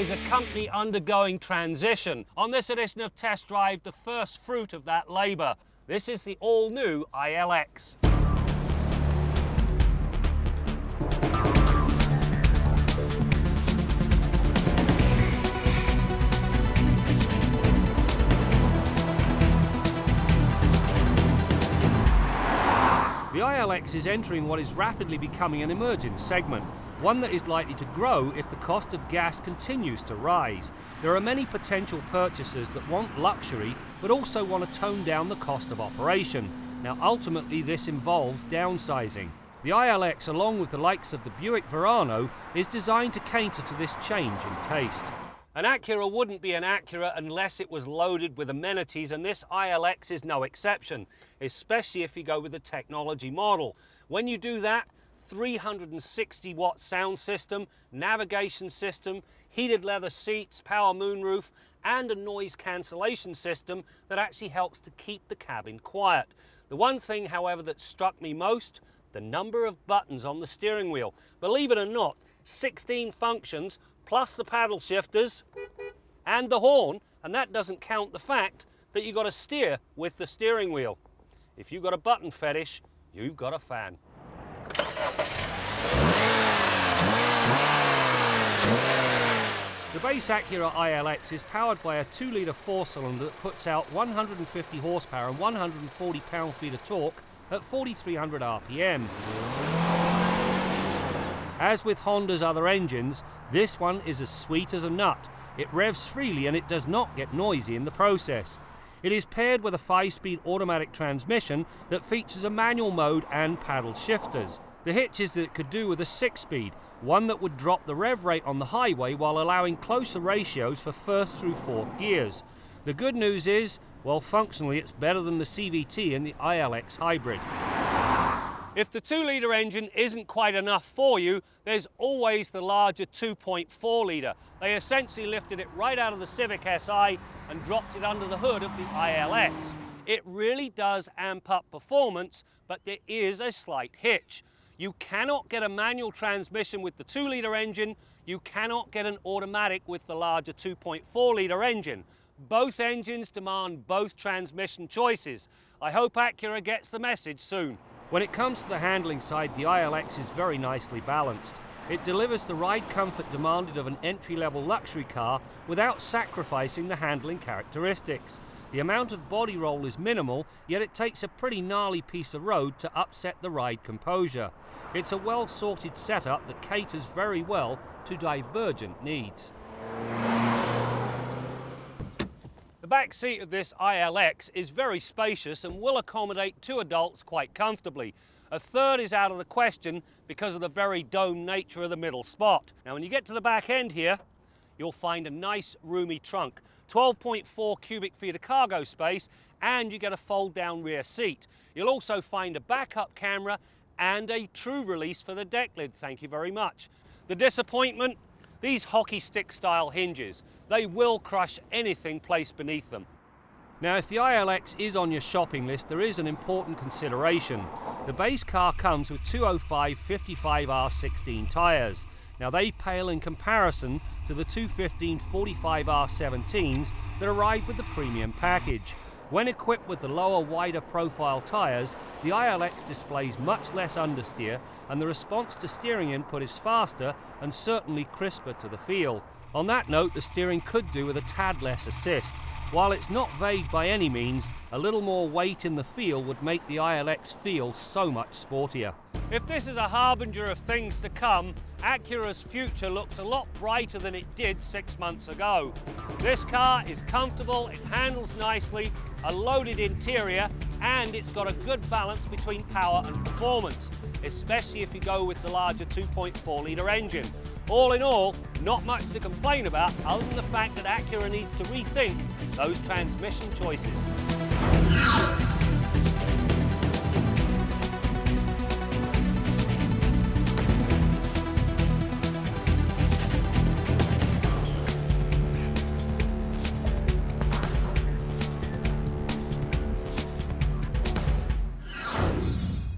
is a company undergoing transition. On this edition of Test Drive, the first fruit of that labour. This is the all-new ILX. The ILX is entering what is rapidly becoming an emerging segment, one that is likely to grow if the cost of gas continues to rise. There are many potential purchasers that want luxury but also want to tone down the cost of operation. Now ultimately this involves downsizing. The ILX, along with the likes of the Buick Verano, is designed to cater to this change in taste. An Acura wouldn't be an Acura unless it was loaded with amenities, and this ILX is no exception, especially if you go with the technology model. When you do that, 360-watt sound system, navigation system, heated leather seats, power moonroof, and a noise cancellation system that actually helps to keep the cabin quiet. The one thing, however, that struck me most, the number of buttons on the steering wheel. Believe it or not, 16 functions, plus the paddle shifters and the horn, and that doesn't count the fact that you've got to steer with the steering wheel. If you've got a button fetish, you've got a fan. The base Acura ILX is powered by a 2-litre 4-cylinder that puts out 150 horsepower and 140 pound-feet of torque at 4,300 RPM. As with Honda's other engines, this one is as sweet as a nut. It revs freely and it does not get noisy in the process. It is paired with a 5-speed automatic transmission that features a manual mode and paddle shifters. The hitch is that it could do with a 6-speed, one that would drop the rev rate on the highway while allowing closer ratios for 1st through 4th gears. The good news is, well, functionally it's better than the CVT and the ILX hybrid. If the 2-litre engine isn't quite enough for you, there's always the larger 2.4-litre. They essentially lifted it right out of the Civic Si and dropped it under the hood of the ILX. It really does amp up performance, but there is a slight hitch. You cannot get a manual transmission with the 2-litre engine. You cannot get an automatic with the larger 2.4-litre engine. Both engines demand both transmission choices. I hope Acura gets the message soon. When it comes to the handling side, the ILX is very nicely balanced. It delivers the ride comfort demanded of an entry-level luxury car without sacrificing the handling characteristics. The amount of body roll is minimal, yet it takes a pretty gnarly piece of road to upset the ride composure. It's a well-sorted setup that caters very well to divergent needs. The back seat of this ILX is very spacious and will accommodate 2 adults quite comfortably. A third is out of the question because of the very domed nature of the middle spot. Now when you get to the back end here, you'll find a nice roomy trunk, 12.4 cubic feet of cargo space, and you get a fold down rear seat. You'll also find a backup camera and a true release for the deck lid, thank you very much. The disappointment? These hockey stick style hinges. They will crush anything placed beneath them. Now if the ILX is on your shopping list, there is an important consideration. The base car comes with 205 55R16 tyres. Now they pale in comparison to the 215 45R17s that arrive with the premium package. When equipped with the lower, wider profile tyres, the ILX displays much less understeer and the response to steering input is faster and certainly crisper to the feel. On that note, the steering could do with a tad less assist. While it's not vague by any means, a little more weight in the feel would make the ILX feel so much sportier. If this is a harbinger of things to come, Acura's future looks a lot brighter than it did 6 months ago. This car is comfortable, it handles nicely, a loaded interior, and it's got a good balance between power and performance, especially if you go with the larger 2.4-litre engine. All in all, not much to complain about other than the fact that Acura needs to rethink those transmission choices.